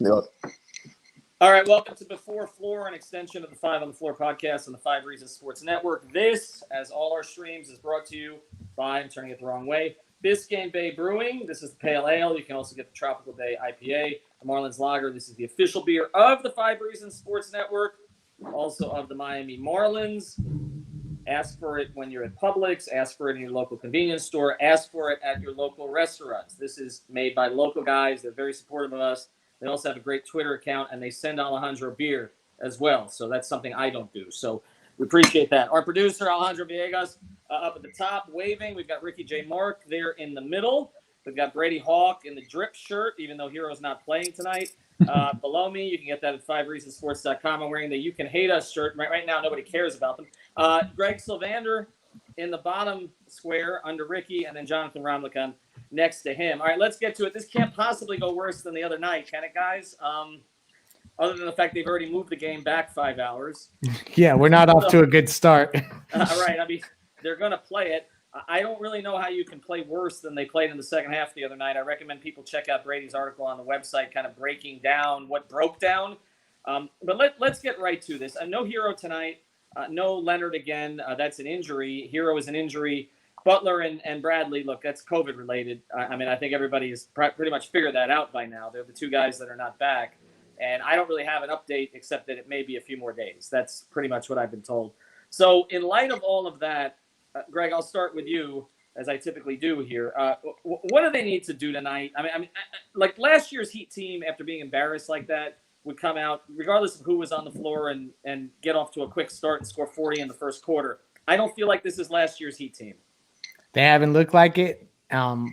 Yep. All right, welcome to Before Floor, an extension of the Five on the Floor podcast on the 5 Reasons Sports Network. This, as all our streams, is brought to you by, I'm turning it the wrong way, Biscayne Bay Brewing. This is the Pale Ale. You can also get the Tropical Bay IPA, the Marlins Lager. This is the official beer of the 5 Reasons Sports Network, also of the Miami Marlins. Ask for it when you're at Publix. Ask for it in your local convenience store. Ask for it at your local restaurants. This is made by local guys. They're very supportive of us. They also have a great Twitter account, and they send Alejandro beer as well. So that's something I don't do. So we appreciate that. Our producer, Alejandro Villegas, up at the top, waving. We've got Ricky J. Mark there in the middle. We've got Brady Hawk in the drip shirt, even though Hero's not playing tonight. Below me, you can get that at 5reasonsports.com. I'm wearing the You Can Hate Us shirt. Right now, nobody cares about them. Greg Sylvander in the bottom square under Ricky, and then Jonathan Ramlichan next to him. All right, let's get to it. This can't possibly go worse than the other night, can it, guys? Other than the fact they've already moved the game back 5 hours. Yeah, we're not off to a good start. Right. I mean, they're going to play it. I don't really know how you can play worse than they played in the second half the other night. I recommend people check out Brady's article on the website, kind of breaking down what broke down. But let's get right to this. No Hero tonight. No Leonard again. That's an injury. Hero is an injury. Butler and Bradley, look, that's COVID related. I mean, I think everybody has pretty much figured that out by now. They're the two guys that are not back. And I don't really have an update except that it may be a few more days. That's pretty much what I've been told. So in light of all of that, Greg, I'll start with you, as I typically do here. What do they need to do tonight? I mean, like last year's Heat team, after being embarrassed like that, would come out, regardless of who was on the floor, and get off to a quick start and score 40 in the first quarter. I don't feel like this is last year's Heat team. They haven't looked like it.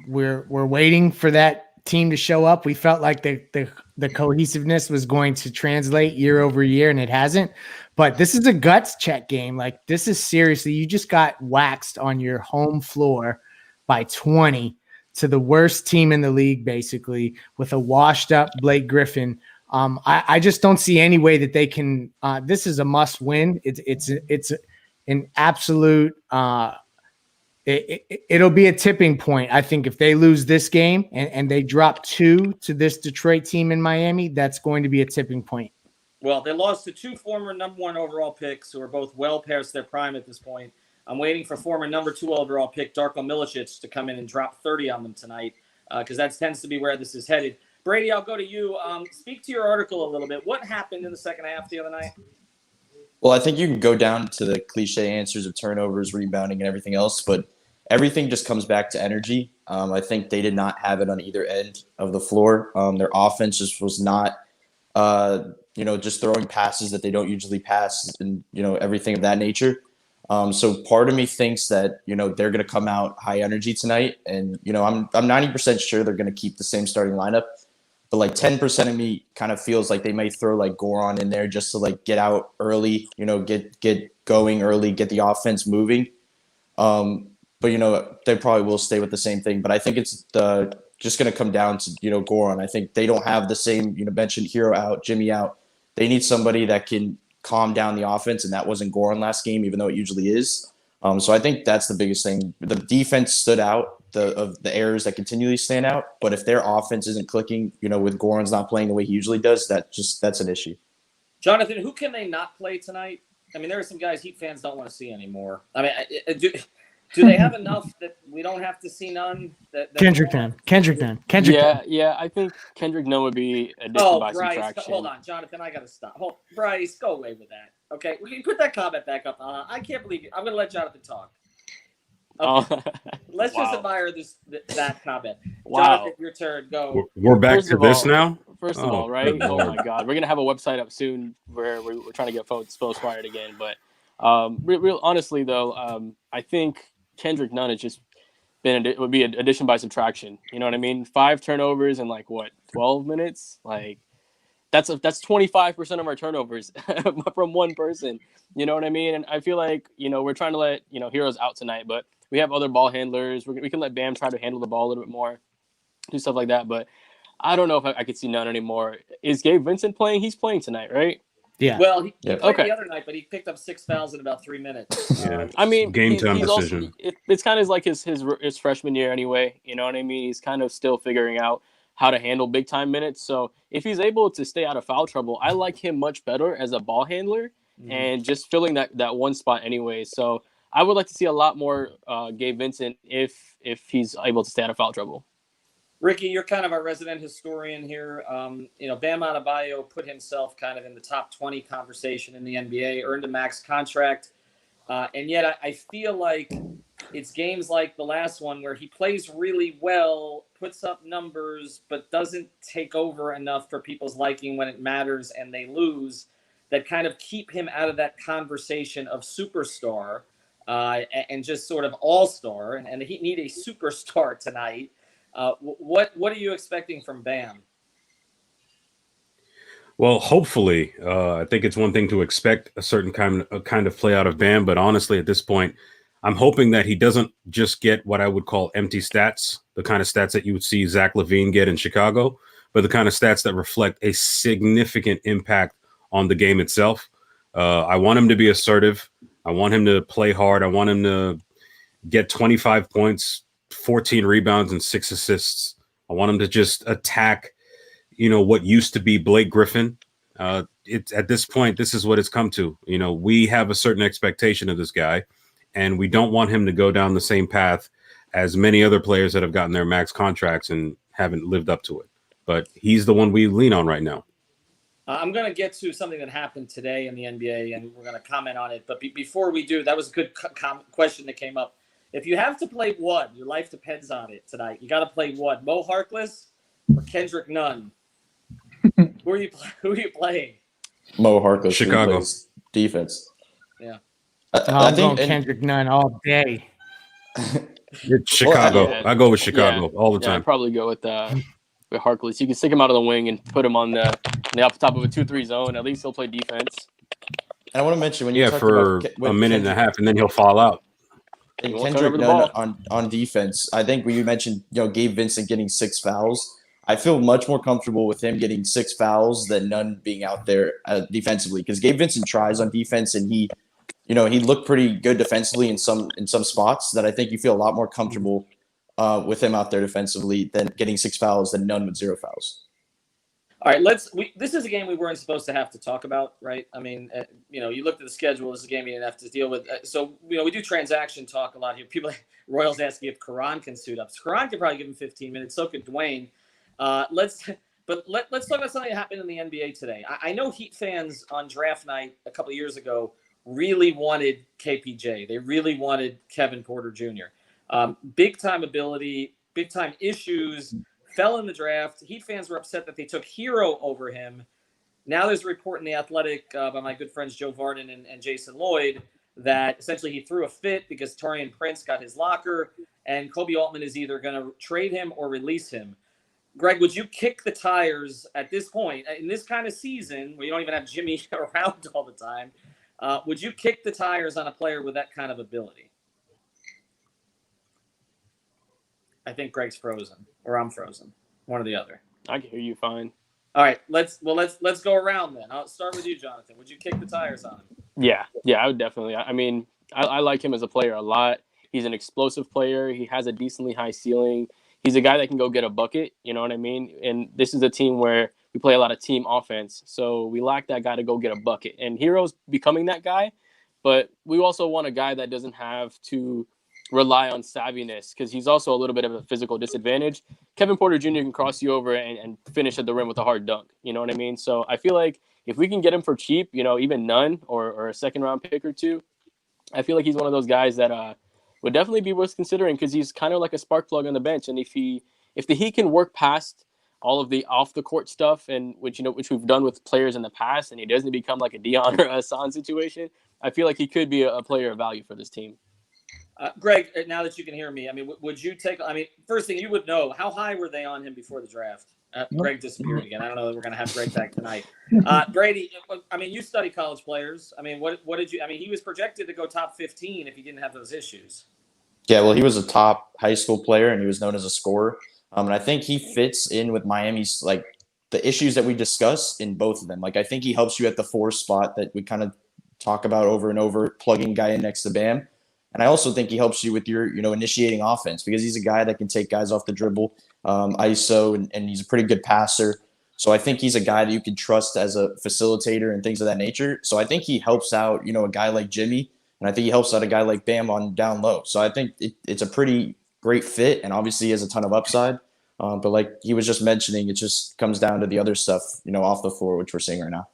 We're waiting for that team to show up. We felt like the cohesiveness was going to translate year over year, and it hasn't. But this is a guts check game. Like, this is seriously, you just got waxed on your home floor by 20 to the worst team in the league, basically, with a washed up Blake Griffin. I just don't see any way that they can. This is a must win. It's an absolute. It'll be a tipping point. I think if they lose this game and they drop 2 to this Detroit team in Miami, that's going to be a tipping point. Well, they lost to 2 former number 1 overall picks who are both well past their prime at this point. I'm waiting for former number 2 overall pick Darko Milicic to come in and drop 30 on them tonight, because that tends to be where this is headed. Brady, I'll go to you. Speak to your article a little bit. What happened in the second half the other night? Well, I think you can go down to the cliche answers of turnovers, rebounding, and everything else, but everything just comes back to energy. I think they did not have it on either end of the floor. Their offense just was not, just throwing passes that they don't usually pass and, everything of that nature. So part of me thinks that, they're going to come out high energy tonight. And, I'm 90% sure they're going to keep the same starting lineup. But like 10% of me kind of feels like they may throw like Goran in there just to like get out early, get going early, get the offense moving. But, they probably will stay with the same thing. But I think it's just going to come down to, Goran. I think they don't have the same, mentioned Hero out, Jimmy out. They need somebody that can calm down the offense, and that wasn't Goran last game, even though it usually is. So I think that's the biggest thing. The defense stood out, of the errors that continually stand out. But if their offense isn't clicking, with Goran's not playing the way he usually does, that's an issue. Jonathan, who can they not play tonight? I mean, there are some guys Heat fans don't want to see anymore. I mean, do they have enough that we don't have to see Nunn? Kendrick Nunn. Yeah, I think Kendrick Nunn would be addition by Bryce, subtraction. hold on, Jonathan, I got to stop. Bryce, go away with that. Okay, we can put that comment back up. I can't believe it. I'm going to let Jonathan talk. Okay. Let's just admire that comment. Wow. Jonathan, your turn. Go. We're back to this now? First of all, right? Oh, my God. We're going to have a website up soon where we're trying to get Spoelstra again. But real honestly, though, I think Kendrick Nunn has just would be an addition by subtraction. You know what I mean? 5 turnovers in 12 minutes? That's 25% of our turnovers from one person. You know what I mean? And I feel like, we're trying to let, Heroes out tonight, but we have other ball handlers. We can let Bam try to handle the ball a little bit more, do stuff like that. But I don't know if I could see Nunn anymore. Is Gabe Vincent playing? He's playing tonight, right? Yeah. Well, he played the other night, but he picked up 6 fouls in about 3 minutes. Yeah. I mean, game time he's decision. Also, it's kind of like his freshman year anyway. You know what I mean? He's kind of still figuring out how to handle big time minutes. So if he's able to stay out of foul trouble, I like him much better as a ball handler and just filling that one spot anyway. So I would like to see a lot more Gabe Vincent if he's able to stay out of foul trouble. Ricky, you're kind of our resident historian here. Bam Adebayo put himself kind of in the top 20 conversation in the NBA, earned a max contract. And yet I feel like it's games like the last one where he plays really well, puts up numbers, but doesn't take over enough for people's liking when it matters and they lose, that kind of keep him out of that conversation of superstar and just sort of all-star. And he need a superstar tonight. What are you expecting from Bam? Well, hopefully, I think it's one thing to expect a certain kind of play out of Bam, but honestly, at this point, I'm hoping that he doesn't just get what I would call empty stats, the kind of stats that you would see Zach LaVine get in Chicago, but the kind of stats that reflect a significant impact on the game itself. I want him to be assertive. I want him to play hard. I want him to get 25 points, 14 rebounds, and 6 assists. I want him to just attack what used to be Blake Griffin. It's at this point, this is what it's come to. We have a certain expectation of this guy, and we don't want him to go down the same path as many other players that have gotten their max contracts and haven't lived up to it. But he's the one we lean on right now. I'm going to get to something that happened today in the NBA, and we're going to comment on it. But before we do, that was a good question that came up. If you have to play one, your life depends on it tonight. You got to play one, Mo Harkless or Kendrick Nunn. Who are you playing? Mo Harkless. Chicago. Defense. Yeah. I'm going Kendrick Nunn all day. It's Chicago. Well, I go with Chicago all the time. I'd probably go with Harkless. You can stick him out of the wing and put him on the up top of a 2-3 zone. At least he'll play defense. And I want to mention when you talked for about a minute and a half, and then he'll fall out. And Kendrick Nunn on defense, I think when you mentioned Gabe Vincent getting 6 fouls, I feel much more comfortable with him getting 6 fouls than Nunn being out there defensively, because Gabe Vincent tries on defense and he looked pretty good defensively in some spots that I think you feel a lot more comfortable with him out there defensively than getting 6 fouls than Nunn with 0 fouls. All right, this is a game we weren't supposed to have to talk about, right? I mean, you looked at the schedule. This is a game you didn't have to deal with. So, we do transaction talk a lot here. Royals asking if Karan can suit up. So Karan could probably give him 15 minutes. So could Dwayne. Let's talk about something that happened in the NBA today. I know Heat fans on draft night a couple of years ago really wanted KPJ. They really wanted Kevin Porter Jr. Big time ability, big time issues. Fell in the draft. Heat fans were upset that they took Hero over him. Now there's a report in The Athletic by my good friends Joe Varden and Jason Lloyd that essentially he threw a fit because Taurean Prince got his locker, and Kobe Altman is either going to trade him or release him. Greg, would you kick the tires at this point, in this kind of season where you don't even have Jimmy around all the time? Would you kick the tires on a player with that kind of ability? I think Greg's frozen, or I'm frozen, one or the other. I can hear you fine. All right, let's go around then. I'll start with you, Jonathan. Would you kick the tires on him? Yeah, I would definitely. I mean, I like him as a player a lot. He's an explosive player. He has a decently high ceiling. He's a guy that can go get a bucket. You know what I mean? And this is a team where we play a lot of team offense, so we lack that guy to go get a bucket. And Hero's becoming that guy, but we also want a guy that doesn't have to rely on savviness, because he's also a little bit of a physical disadvantage. Kevin Porter Jr. can cross you over and finish at the rim with a hard dunk. You know what I mean? So I feel like if we can get him for cheap, even Nunn or a second round pick or two, I feel like he's one of those guys that would definitely be worth considering, because he's kind of like a spark plug on the bench. And if the Heat can work past all of the off the court stuff, and which we've done with players in the past, and he doesn't become like a Dion or a Hassan situation, I feel like he could be a player of value for this team. Greg, now that you can hear me, I mean, would you take? I mean, first thing you would know, how high were they on him before the draft? Greg disappeared again. I don't know that we're going to have Greg back tonight. Brady, I mean, you study college players. I mean, what did you? I mean, he was projected to go top 15 if he didn't have those issues. Yeah, well, he was a top high school player and he was known as a scorer. And I think he fits in with Miami's the issues that we discuss in both of them. I think he helps you at the 4 spot that we kind of talk about over and over, plugging guy in next to Bam. And I also think he helps you with your, initiating offense, because he's a guy that can take guys off the dribble. ISO, and he's a pretty good passer. So I think he's a guy that you can trust as a facilitator and things of that nature. So I think he helps out, a guy like Jimmy, and I think he helps out a guy like Bam on down low. So I think it's a pretty great fit, and obviously he has a ton of upside. But like he was just mentioning, it just comes down to the other stuff, off the floor, which we're seeing right now.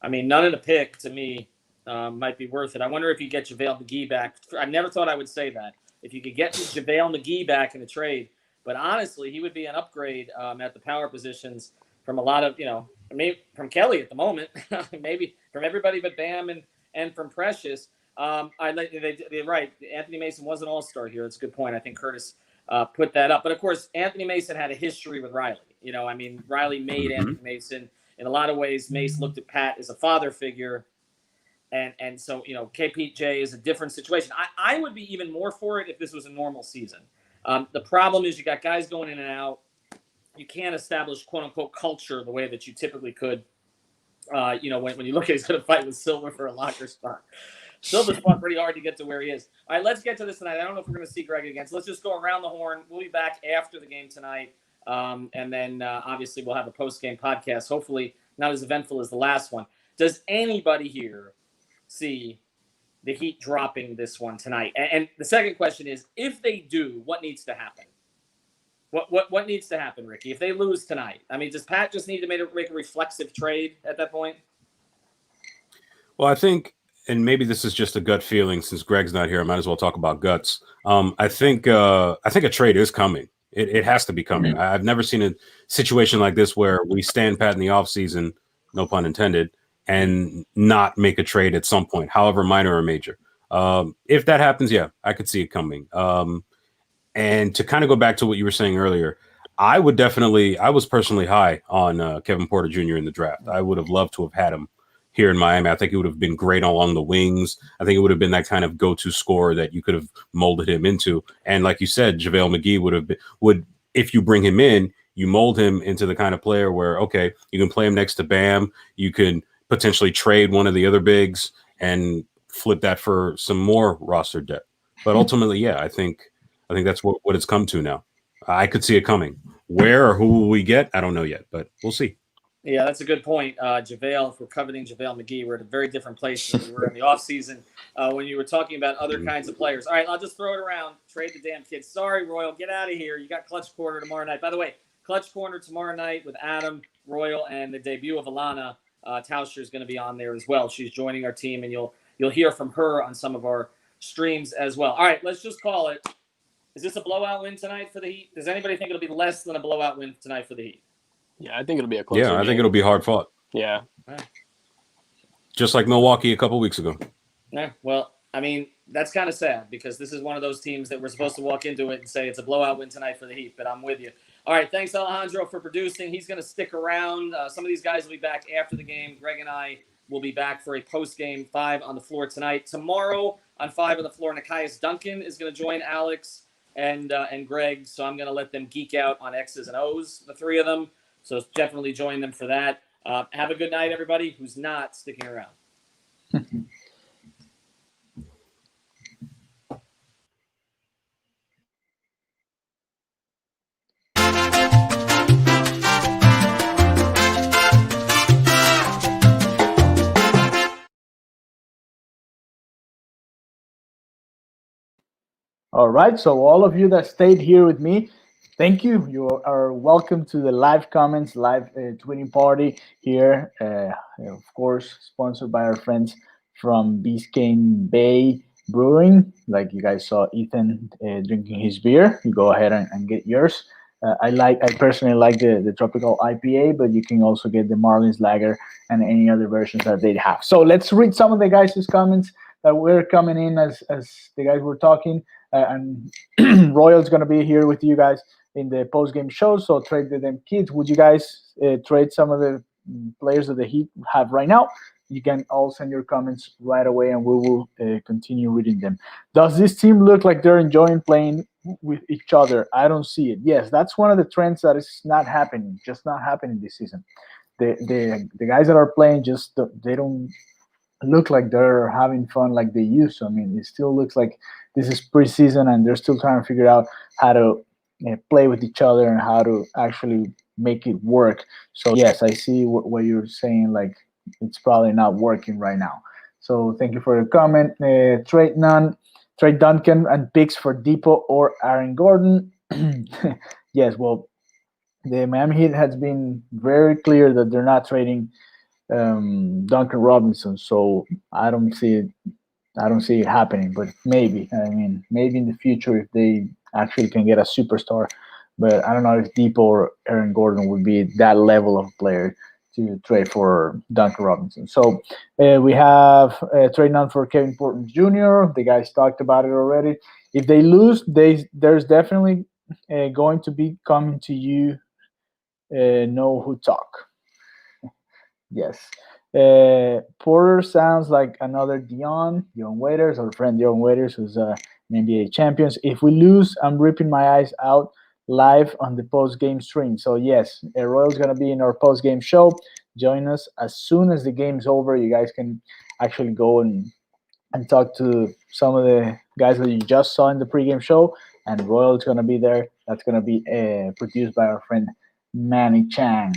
I mean, none of the pick to me might be worth it. I wonder if you get JaVale McGee back. I never thought I would say that. If you could get JaVale McGee back in a trade, but honestly, he would be an upgrade at the power positions from a lot of, maybe from Kelly at the moment, maybe from everybody but Bam and from Precious. They're right. Anthony Mason was an all-star here. That's a good point. I think Curtis put that up. But of course, Anthony Mason had a history with Riley. Riley made Anthony Mason. In a lot of ways, Mace looked at Pat as a father figure. And so, KPJ is a different situation. I would be even more for it if this was a normal season. The problem is you got guys going in and out. You can't establish quote unquote culture the way that you typically could. When you look at he's going to fight with Silver for a locker spot. Silver's fought pretty hard to get to where he is. All right, let's get to this tonight. I don't know if we're going to see Greg again. So let's just go around the horn. We'll be back after the game tonight. And then obviously we'll have a post-game podcast, hopefully not as eventful as the last one. Does anybody here see the Heat dropping this one tonight? And the second question is, if they do, what needs to happen? What needs to happen, Ricky, if they lose tonight? I mean, does Pat just need to make a reflexive trade at that point? Well, I think, and maybe this is just a gut feeling since Greg's not here, I might as well talk about guts. I think a trade is coming. It has to be coming. Mm-hmm. I've never seen a situation like this where we stand pat in the offseason, no pun intended, and not make a trade at some point, however minor or major. If that happens, yeah, I could see it coming. And to kind of go back to what you were saying earlier, I was personally high on Kevin Porter Jr. in the draft. I would have loved to have had him here in Miami. I think it would have been great along the wings. I think it would have been that kind of go-to scorer that you could have molded him into. And like you said, JaVale McGee would if you bring him in, you mold him into the kind of player where, okay, you can play him next to Bam. You can potentially trade one of the other bigs and flip that for some more roster depth. But ultimately, yeah, I think that's what it's come to now. I could see it coming. Where or who will we get? I don't know yet, but we'll see. Yeah, that's a good point. JaVale, if we're coveting JaVale McGee, we're at a very different place than we were in the offseason when you were talking about other kinds of players. All right, I'll just throw it around. Trade the damn kid. Sorry, Royal. Get out of here. You got Clutch Corner tomorrow night. By the way, Clutch Corner tomorrow night with Adam, Royal, and the debut of Alana Tauscher is going to be on there as well. She's joining our team, and you'll hear from her on some of our streams as well. All right, let's just call it. Is this a blowout win tonight for the Heat? Does anybody think it'll be less than a blowout win tonight for the Heat? Yeah, I think it'll be a close game. I think it'll be hard fought. Yeah. Just like Milwaukee a couple weeks ago. Yeah, well, I mean, that's kind of sad because this is one of those teams that we're supposed to walk into it and say it's a blowout win tonight for the Heat, but I'm with you. All right, thanks, Alejandro, for producing. He's going to stick around. Some of these guys will be back after the game. Greg and I will be back for a post-game 5 on the floor tonight. Tomorrow on 5 on the floor, Nikias Duncan is going to join Alex and Greg, so I'm going to let them geek out on X's and O's, the three of them. So definitely join them for that. Have a good night, everybody who's not sticking around. All right, so all of you that stayed here with me, thank you. You are welcome to the live comments, live tweeting party here. Of course, sponsored by our friends from Biscayne Bay Brewing. Like you guys saw Ethan drinking his beer. You go ahead and get yours. I personally like the tropical IPA, but you can also get the Marlins Lager and any other versions that they have. So let's read some of the guys' comments that were coming in as the guys were talking. And Royal's going to be here with you guys in the post-game show. So trade them kids. Would you guys trade some of the players that the Heat have right now? You can all send your comments right away, and we will continue reading them. Does this team look like they're enjoying playing with each other? I don't see it. Yes, that's one of the trends that is not happening, just not happening this season. The guys that are playing they don't look like they're having fun like they used to. I mean, it still looks like this is preseason and they're still trying to figure out how to play with each other and how to actually make it work. So yes, I see what you're saying. Like it's probably not working right now. So thank you for your comment. Trade Nunn, Trade Duncan, and picks for Depot or Aaron Gordon. Yes, well, the Miami Heat has been very clear that they're not trading Duncan Robinson. So I don't see it happening, but maybe. I mean, maybe in the future if they actually can get a superstar. But I don't know if Depot or Aaron Gordon would be that level of player to trade for Duncan Robinson. So we have trade none for Kevin Porter Jr. The guys talked about it already. If they lose, there's definitely going to be coming to you. Know who talk. Yes. Porter sounds like another Dion Waiters, our friend Dion Waiters, who's an NBA champions. If we lose, I'm ripping my eyes out live on the post-game stream. So yes, Royal's going to be in our post-game show. Join us as soon as the game's over. You guys can actually go and talk to some of the guys that you just saw in the pregame show. And Royal's going to be there. That's going to be produced by our friend Manny Chang.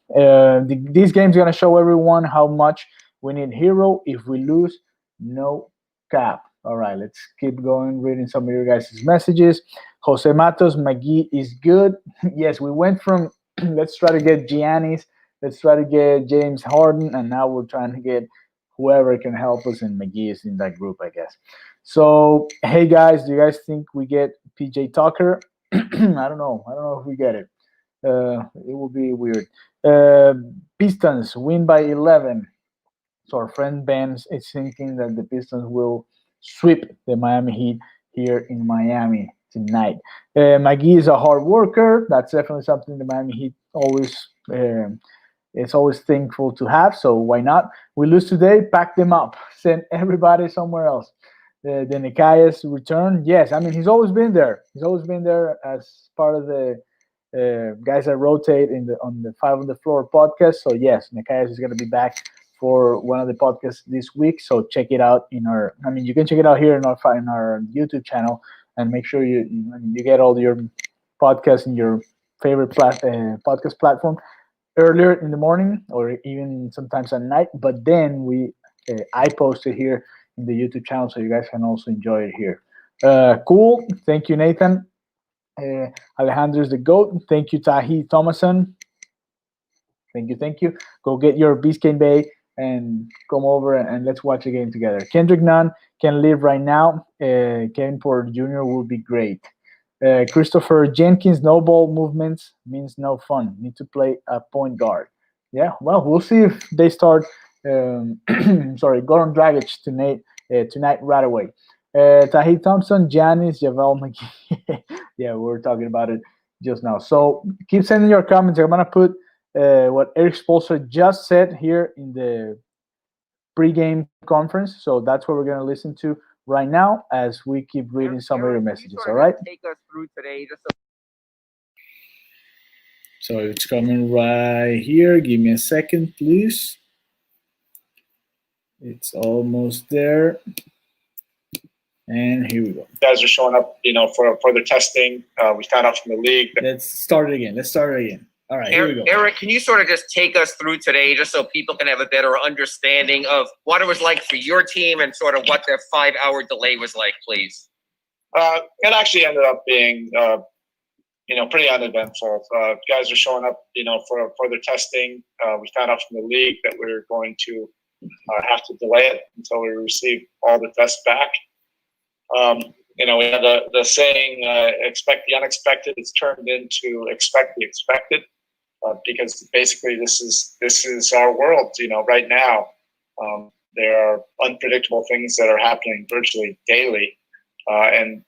This game's going to show everyone how much we need Hero. If we lose, no cap. All right, let's keep going, reading some of your guys' messages. Jose Matos, McGee is good. Yes, we went from let's try to get Giannis, let's try to get James Harden, and now we're trying to get whoever can help us, and McGee is in that group, I guess. So, hey guys, do you guys think we get PJ Tucker? I don't know. I don't know if we get it. It will be weird. Pistons win by 11. So our friend Ben is thinking that the Pistons will sweep the Miami Heat here in Miami tonight. McGee is a hard worker. That's definitely something the Miami Heat always it's always thankful to have. So why not? We lose today, pack them up, send everybody somewhere else. The Nikias return. Yes, I mean he's always been there. He's always been there as part of the guys that rotate on the Five on the Floor podcast. So yes, Nikias is going to be back for one of the podcasts this week. So check it out you can check it out here in our YouTube channel, and make sure you get all your podcasts in your favorite podcast platform earlier in the morning or even sometimes at night. But then I post it here in the YouTube channel, so you guys can also enjoy it here. Cool. Thank you, Nathan. Alejandro's the GOAT. Thank you, Tahi Thomason. Thank you. Go get your Biscayne Bay and come over and let's watch a game together. Kendrick Nunn can live right now. Kevin Porter Jr. will be great. Christopher Jenkins, no ball movements means no fun. Need to play a point guard. Yeah, well, we'll see if they start. Goran Dragic tonight right away. Tahi Thompson, Giannis, Javel McGee. Yeah, we were talking about it just now. So keep sending your comments. I'm gonna put what Eric Spoelstra just said here in the pregame conference. So that's what we're gonna listen to right now as we keep reading some of your messages. All right. Take us through today. So it's coming right here. Give me a second, please. It's almost there. And here we go. Guys are showing up, for further testing. We found out from the league. Let's start it again. All right, here we go. Eric, can you sort of just take us through today just so people can have a better understanding of what it was like for your team and sort of what the 5-hour delay was like, please? It actually ended up being, pretty uneventful. Guys are showing up, for further testing. We found out from the league that we were going to have to delay it until we receive all the tests back. We have the saying, expect the unexpected. It's turned into expect the expected, because basically this is our world. Right now, there are unpredictable things that are happening virtually daily, and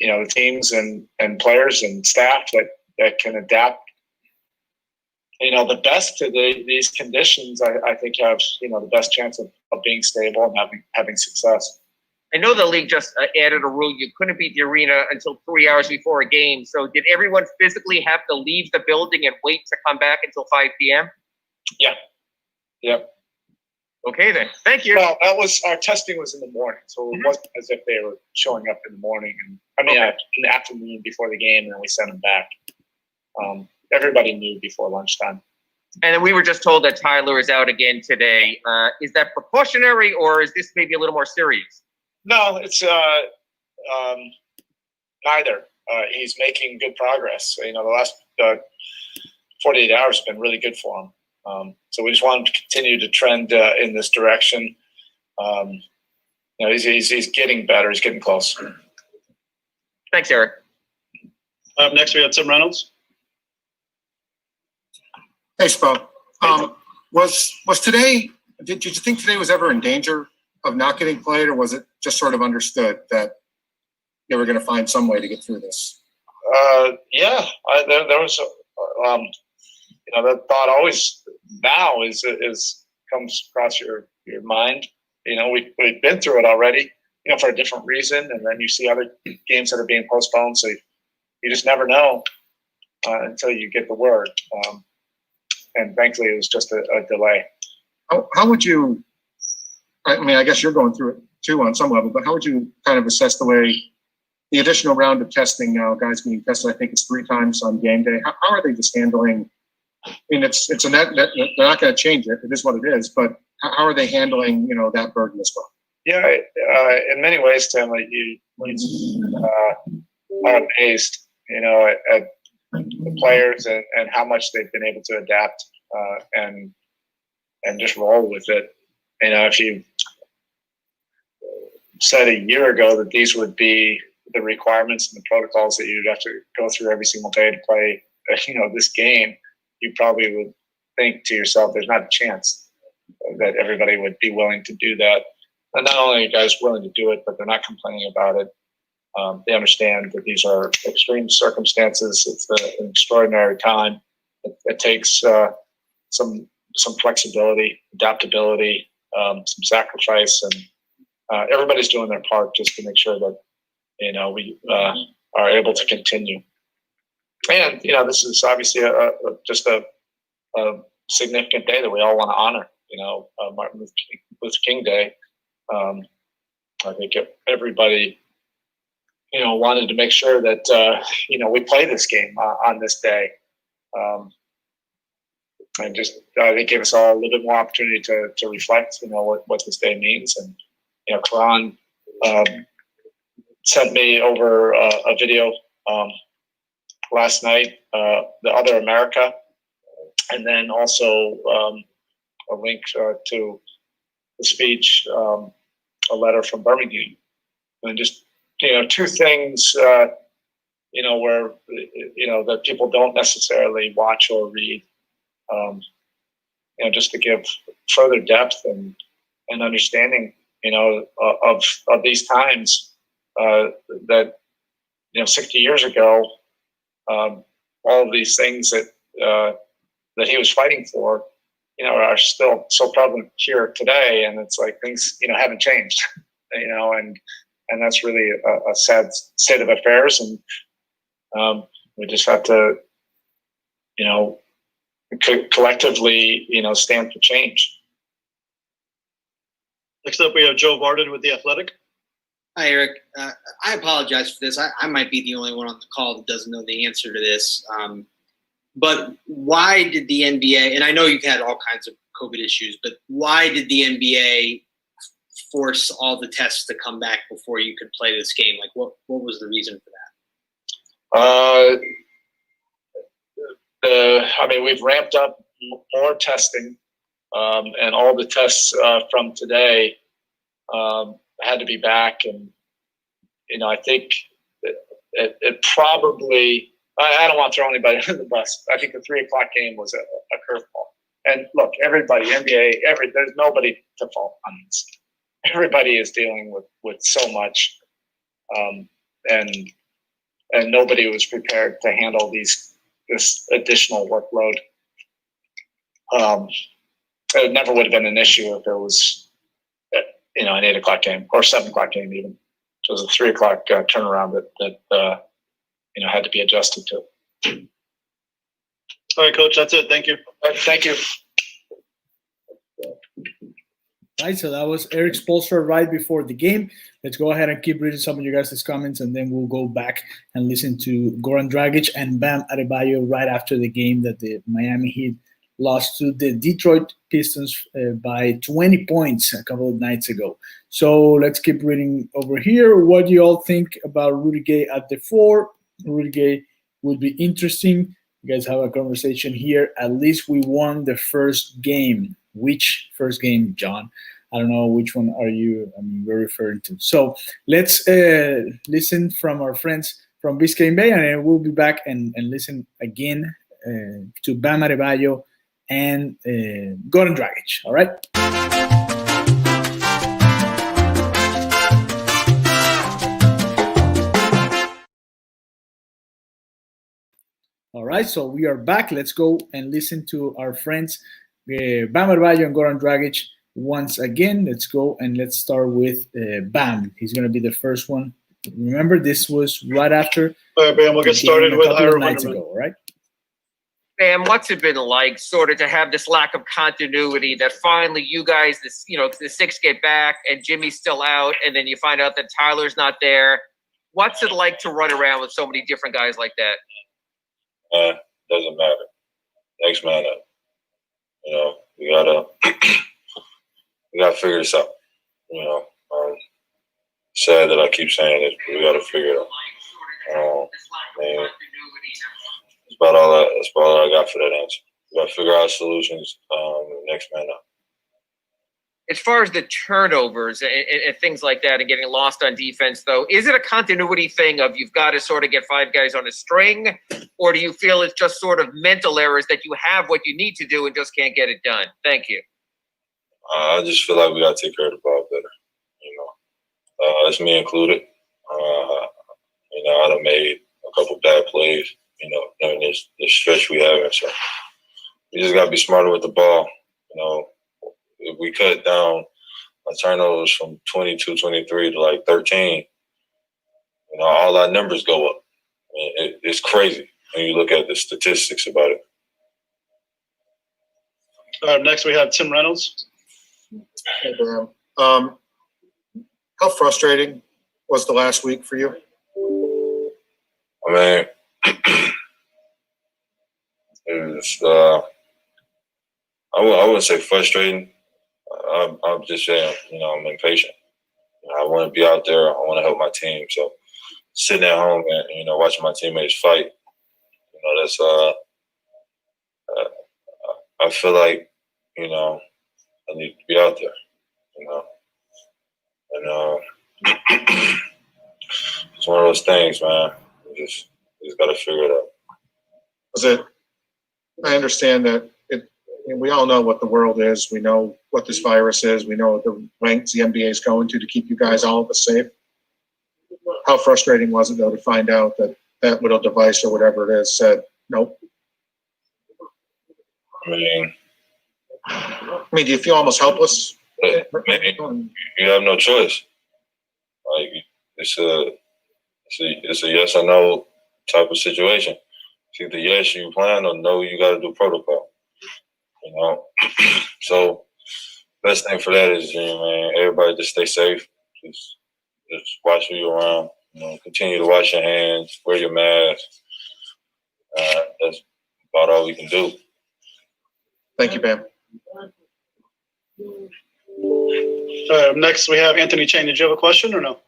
the teams and players and staff that can adapt. The best to these conditions, I think, have the best chance of being stable and having success. I know the league just added a rule you couldn't be at the arena until 3 hours before a game. So did everyone physically have to leave the building and wait to come back until 5 p.m.? Yeah. Yep. Okay then. Thank you. Well, that was our testing was in the morning, so it wasn't as if they were showing up in the morning and in the afternoon before the game, and then we sent them back. Everybody knew before lunchtime. And then we were just told that Tyler is out again today. Is that precautionary, or is this maybe a little more serious? No, it's neither. He's making good progress. The last 48 hours have been really good for him. So we just want him to continue to trend in this direction. He's getting better. He's getting close. Thanks, Eric. Up next, we have Tim Reynolds. Hey, Spo. Was today? Did you think today was ever in danger of not getting played, or was it just sort of understood that they were going to find some way to get through this? Yeah, there was. That thought always now is comes across your mind. We've been through it already. For a different reason, and then you see other games that are being postponed. So you just never know until you get the word. And thankfully, it was just a delay. How would you? I mean, I guess you're going through it too on some level, but how would you kind of assess the way the additional round of testing now, guys being tested? I think it's 3 times on game day. How are they just handling? I mean, it's a net. They're not going to change it. It is what it is. But how are they handling that burden as well? Yeah, in many ways, Tim, you are amazed, at the players and how much they've been able to adapt and just roll with it. If you said a year ago that these would be the requirements and the protocols that you'd have to go through every single day to play, this game, you probably would think to yourself, there's not a chance that everybody would be willing to do that. And not only are guys willing to do it, but they're not complaining about it. They understand that these are extreme circumstances. It's an extraordinary time. It takes some flexibility, adaptability, some sacrifice, and everybody's doing their part just to make sure that we are able to continue. And this is obviously just a significant day that we all want to honor. Martin Luther King Day. I think everybody, wanted to make sure that we play this game on this day, and just I think gave us all a little bit more opportunity to reflect, what this day means. And Karan sent me over a video last night, the Other America, and then also a link to the speech, a letter from Birmingham, and just 2 things where that people don't necessarily watch or read, just to give further depth and understanding of these times, that 60 years ago, all of these things that he was fighting for are still so prevalent here today, and it's like things haven't changed, and that's really a sad state of affairs, and we just have to collectively stand for change. Next up, we have Joe Varden with The Athletic. Hi, Eric. I apologize for this. I might be the only one on the call that doesn't know the answer to this. But why did the NBA, and I know you've had all kinds of COVID issues, but why did the NBA force all the tests to come back before you could play this game? Like, what was the reason for that? We've ramped up more testing, and all the tests from today had to be back. And, I think it probably, I don't want to throw anybody under the bus. I think the 3 o'clock game was a curveball. And look, everybody, NBA, there's nobody to fault on this. Everybody is dealing with so much, and nobody was prepared to handle this additional workload. It never would have been an issue if it was, an 8 o'clock game or 7 o'clock game even. So it was a 3 o'clock turnaround that had to be adjusted to. All right, Coach, that's it. Thank you. Thank you. right, so that was Eric Spoelstra right before the game. Let's go ahead and keep reading some of you guys' comments, and then we'll go back and listen to Goran Dragic and Bam Adebayo right after the game that the Miami Heat lost to the Detroit Pistons by 20 points a couple of nights ago. So let's keep reading over here. What do you all think about Rudy Gay at the 4? Rudy Gay would be interesting. You guys have a conversation here. At least we won the first game. Which first game, John? I don't know which one we're referring to. So let's listen from our friends from Biscayne Bay, and then we'll be back and listen again to Bam Adebayo and Goran Dragic. All right. All right, so we are back. Let's go and listen to our friends Bam Adebayo and Goran Dragic once again. Let's go and let's start with Bam. He's going to be the first one. Remember, this was right after. All right, Bam, we'll get started with Ira Wonderman. All right. Bam, what's it been like, sort of, to have this lack of continuity? That finally you guys, the six get back, and Jimmy's still out, and then you find out that Tyler's not there. What's it like to run around with so many different guys like that? Doesn't matter. Next man up. We gotta figure this out. Sad that I keep saying this, but we gotta figure it out. That's about all I got for that answer. We gotta figure out solutions. Next man up. As far as the turnovers and things like that and getting lost on defense, though, is it a continuity thing of you've got to sort of get 5 guys on a string, or do you feel it's just sort of mental errors that you have what you need to do and just can't get it done? Thank you. I just feel like we got to take care of the ball better. That's me included. I done made a couple bad plays, during this stretch we have. So we just got to be smarter with the ball. If we cut down our turnovers from 22, 23 to like 13, all our numbers go up. It's crazy when you look at the statistics about it. Next, we have Tim Reynolds. Hey, Bam. How frustrating was the last week for you? I mean, it was, I wouldn't say frustrating. I'm just saying, I'm impatient. I want to be out there. I want to help my team. So sitting at home and, watching my teammates fight, that's, I feel like, I need to be out there, and it's one of those things, man. You just got to figure it out. I understand that we all know what the world is. We know what this virus is. We know the lengths the NBA is going to keep you guys all of us safe. How frustrating was it, though, to find out that little device or whatever it is said, nope? I mean, do you feel almost helpless? You have no choice. Like, it's a yes or no type of situation. It's either yes, you plan, or no, you got to do protocol. So best thing for that is, man, everybody just stay safe. Just watch who you're around. Continue to wash your hands, wear your mask. That's about all we can do. Thank you, Bam. Next, we have Anthony Chain. Did you have a question or no?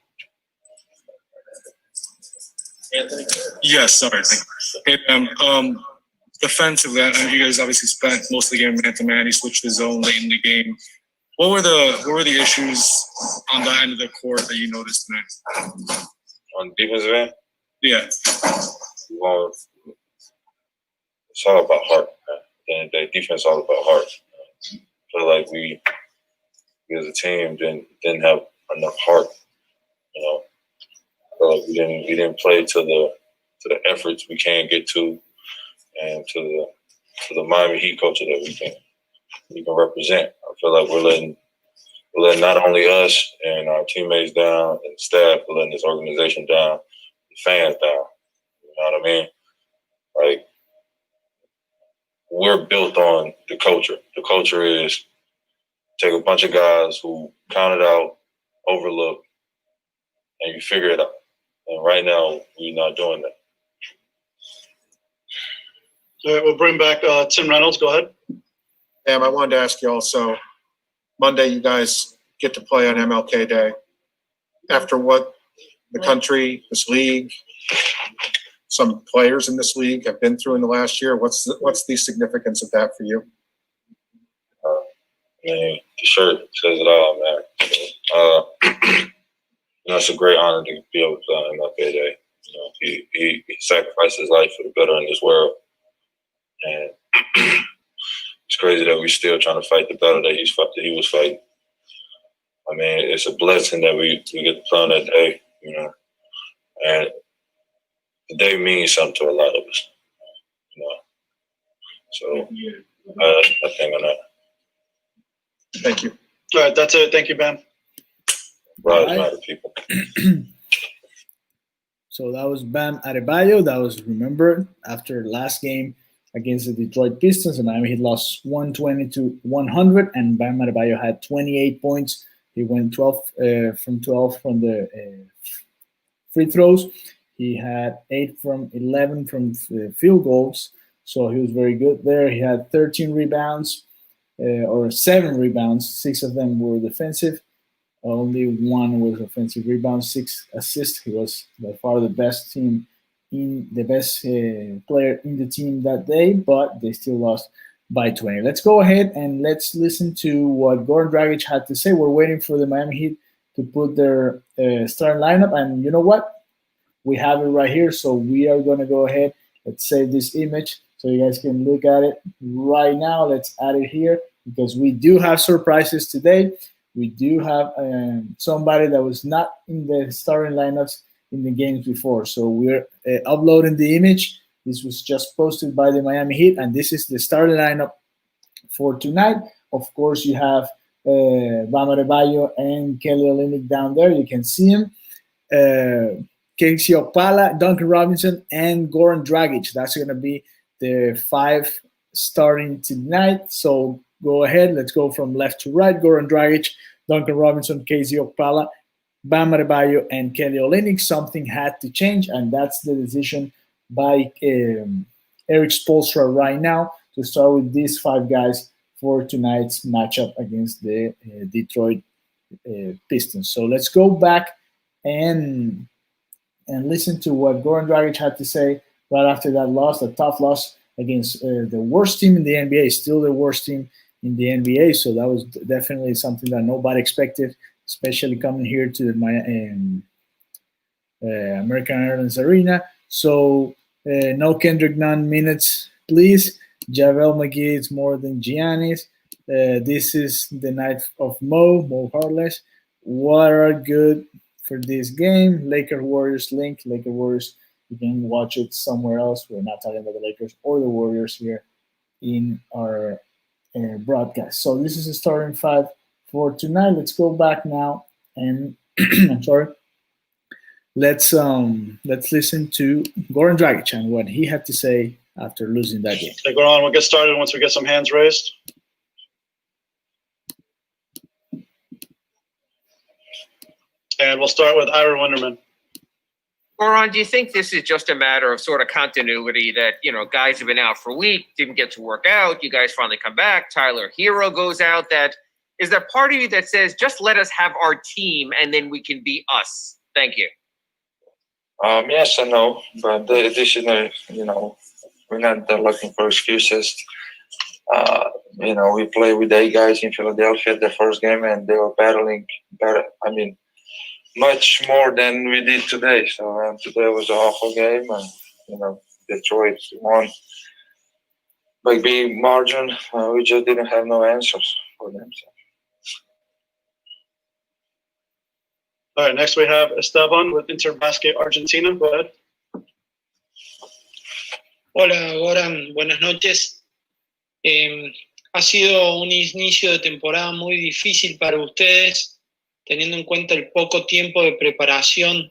Anthony? Yes, sorry. Hey, Bam. Defensively, you guys obviously spent most of the game man-to-man. You switched the zone late in the game. What were the issues on that end of the court that you noticed tonight? On the defensive end? Yeah. Well, it's all about heart, man. The defense is all about heart. I feel like we as a team didn't have enough heart. I feel like we didn't play to the efforts we can get to, and to the Miami Heat culture that we can represent. I feel like we're letting not only us and our teammates down and staff, we're letting this organization down, the fans down. You know what I mean? Like, we're built on the culture. The culture is take a bunch of guys who counted out, overlooked, and you figure it out. And right now, we're not doing that. All right, we'll bring back Tim Reynolds. Go ahead. Bam, I wanted to ask you also, Monday you guys get to play on MLK Day. After what the country, this league, some players in this league have been through in the last year, what's the significance of that for you? Man, the shirt says it all, man. It's a great honor to be able to play on MLK Day. He sacrificed his life for the better in this world. And it's crazy that we're still trying to fight the battle that he was fighting. I mean, it's a blessing that we get to play on that day, and the day means something to a lot of us, So I think on that. Thank you. All right, that's it. Thank you, Ben. Right, matter, people. So that was Bam Adebayo. That was remembered after the last game against the Detroit Pistons. And Miami Heat lost 120-100, and Bam Adebayo had 28 points. He went 12 from the free throws. He had 8 from 11 from field goals. So he was very good there. He had 13 rebounds, or 7 rebounds. 6 of them were defensive. Only 1 was offensive rebound, 6 assists. He was by far the best player in the team that day, but they still lost by 20. Let's go ahead and let's listen to what Goran Dragic had to say. We're waiting for the Miami Heat to put their starting lineup, and you know what? We have it right here, so we are going to go ahead. Let's save this image so you guys can look at it right now. Let's add it here because we do have surprises today. We do have somebody that was not in the starting lineups in the games before. So we're uploading the image. This was just posted by the Miami Heat, and this is the starting lineup for tonight. Of course, you have Bam Adebayo and Kelly Olynyk down there. You can see him. Casey Okpala, Duncan Robinson, and Goran Dragic. That's going to be the 5 starting tonight. So go ahead. Let's go from left to right. Goran Dragic, Duncan Robinson, Casey Okpala, Bam Adebayo, and Kelly Olynyk. Something had to change, and that's the decision by Eric Spoelstra right now to start with these 5 guys for tonight's matchup against the Detroit Pistons. So let's go back and listen to what Goran Dragic had to say right after that loss, a tough loss against the worst team in the NBA, still the worst team in the NBA. So that was definitely something that nobody expected, especially coming here to the American Airlines Arena. So no Kendrick Nunn minutes, please. JaVale McGee is more than Giannis. This is the night of Mo Harless. What are good for this game? Laker Warriors link. Laker Warriors, you can watch it somewhere else. We're not talking about the Lakers or the Warriors here in our broadcast. So this is a starting 5 for tonight. Let's go back now and I'm sorry. Let's listen to Goran Dragic and what he had to say after losing that game. Okay, Goran, we'll get started once we get some hands raised. And we'll start with Ira Winderman. Goran, do you think this is just a matter of sort of continuity that, guys have been out for a week, didn't get to work out, you guys finally come back, Tyler Hero goes out, is there part of you that says, just let us have our team and then we can be us? Thank you. Yes and no, but additionally, we're not looking for excuses. We played with 8 guys in Philadelphia the first game, and they were battling better. Much more than we did today. So today was an awful game, and Detroit won by big margin. We just didn't have no answers for them. So. All right, next we have Esteban with Interbasket Argentina. Go ahead. Hola, Goran. Buenas noches. Ha sido un inicio de temporada muy difícil para ustedes, teniendo en cuenta el poco tiempo de preparación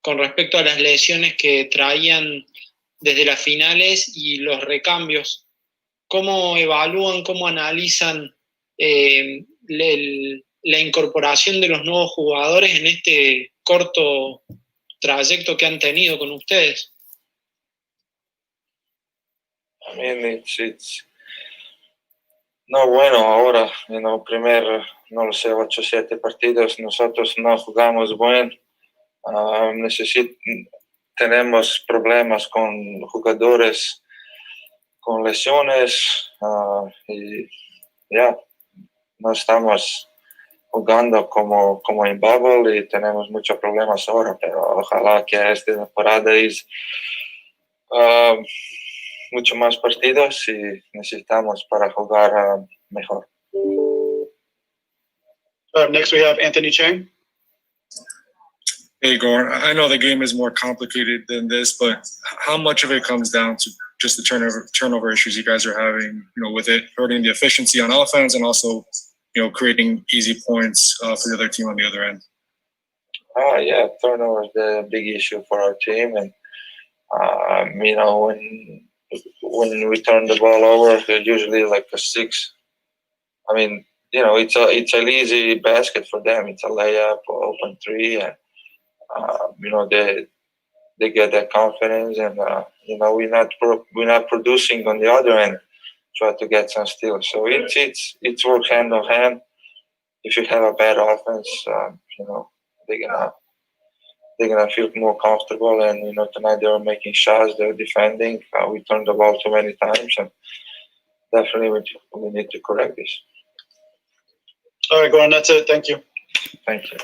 con respecto a las lesiones que traían desde las finales y los recambios. ¿Cómo evalúan, cómo analizan la incorporación de los nuevos jugadores en este corto trayecto que han tenido con ustedes? I mean, it's no bueno ahora, no lo sé, 8 o 7 partidos, nosotros no jugamos bien. Tenemos problemas con jugadores, con lesiones, y ya, no estamos jugando como en Bubble y tenemos muchos problemas ahora, pero ojalá que esta temporada es mucho más partidos y necesitamos para jugar mejor. Next we have Anthony Chang. Hey, Goran, I know the game is more complicated than this, but how much of it comes down to just the turnover issues you guys are having, with it hurting the efficiency on offense and also, creating easy points for the other team on the other end? Yeah, turnover is the big issue for our team. And, when we turn the ball over, it's usually like a 6. I mean, it's an easy basket for them. It's a layup or open 3. And, they get that confidence, and we're not producing on the other end, try to get some steals. So it's work hand in hand. If you have a bad offense, they're gonna feel more comfortable. And tonight they were making shots, they're defending. We turned the ball too many times, and definitely we need to correct this. All right, Goran, that's it. Thank you. Thank you.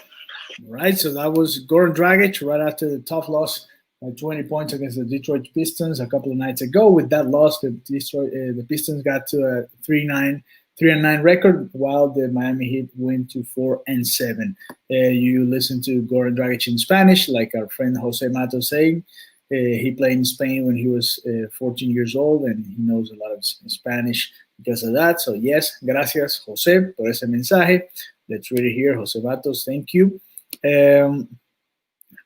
All right, so that was Goran Dragic right after the tough loss by 20 points against the Detroit Pistons a couple of nights ago. With that loss, the Pistons got to a 3-9 record, while the Miami Heat went to 4-7. You listen to Goran Dragic in Spanish, like our friend Jose Matos saying. He played in Spain when he was 14 years old, and he knows a lot of Spanish because of that. So yes, gracias, Jose, por ese mensaje. Let's read it here. Jose Matos, thank you.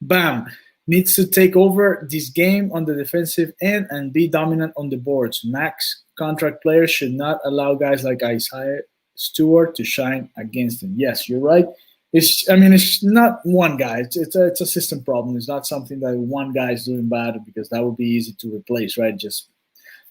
Bam needs to take over this game on the defensive end and be dominant on the boards. Max contract players should not allow guys like Isaiah Stewart to shine against him. Yes, you're right. It's not one guy. It's a system problem. It's not something that one guy is doing bad, because that would be easy to replace, right? Just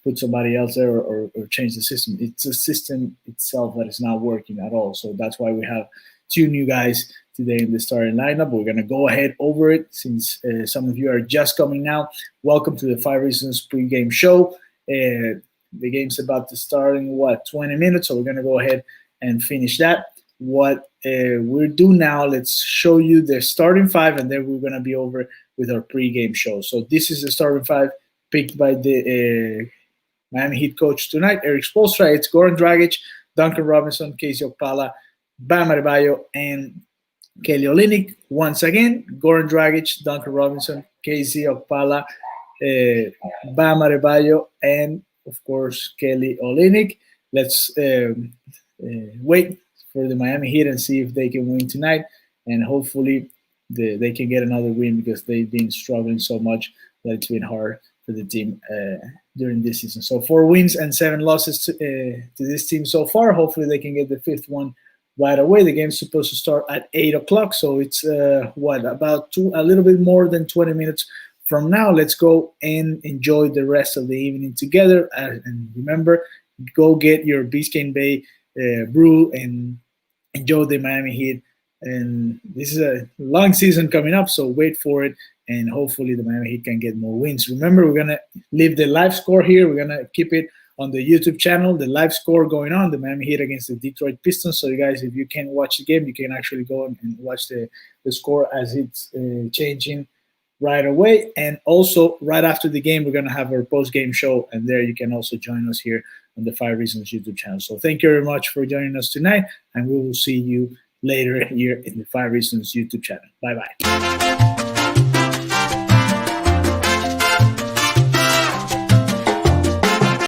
put somebody else there or change the system. It's the system itself that is not working at all. So that's why we have 2 new guys today in the starting lineup. We're going to go ahead over it since some of you are just coming now. Welcome to the 5 Reasons pregame show. The game's about to start in 20 minutes, so we're going to go ahead and finish that. What we'll do now, let's show you the starting 5, and then we're going to be over with our pregame show. So this is the starting 5 picked by the Miami Heat coach tonight, Erik Spoelstra. It's Goran Dragic, Duncan Robinson, Casey Okpala, Bam Adebayo, and Kelly Olynyk. Once again, Goran Dragic, Duncan Robinson, Casey Okpala, Bam Adebayo, and of course Kelly Olynyk. Let's wait for the Miami Heat and see if they can win tonight, and hopefully they can get another win, because they've been struggling so much that it's been hard for the team during this season. So 4 wins and 7 losses to this team so far. Hopefully they can get the 5th one right away. The game's supposed to start at 8 o'clock, so it's about a little bit more than 20 minutes from now. Let's go and enjoy the rest of the evening together. And remember, go get your Biscayne Bay brew and enjoy the Miami Heat. And this is a long season coming up, so wait for it, and hopefully the Miami Heat can get more wins. Remember, we're going to leave the live score here. We're going to keep it on the YouTube channel, the live score going on, the Miami Heat against the Detroit Pistons. So you guys, if you can't watch the game, you can actually go and watch the score as it's changing right away. And also, right after the game, we're going to have our post-game show, and there you can also join us here on the 5 Reasons YouTube channel. So thank you very much for joining us tonight, and we will see you later here in the 5 Reasons YouTube channel. Bye-bye.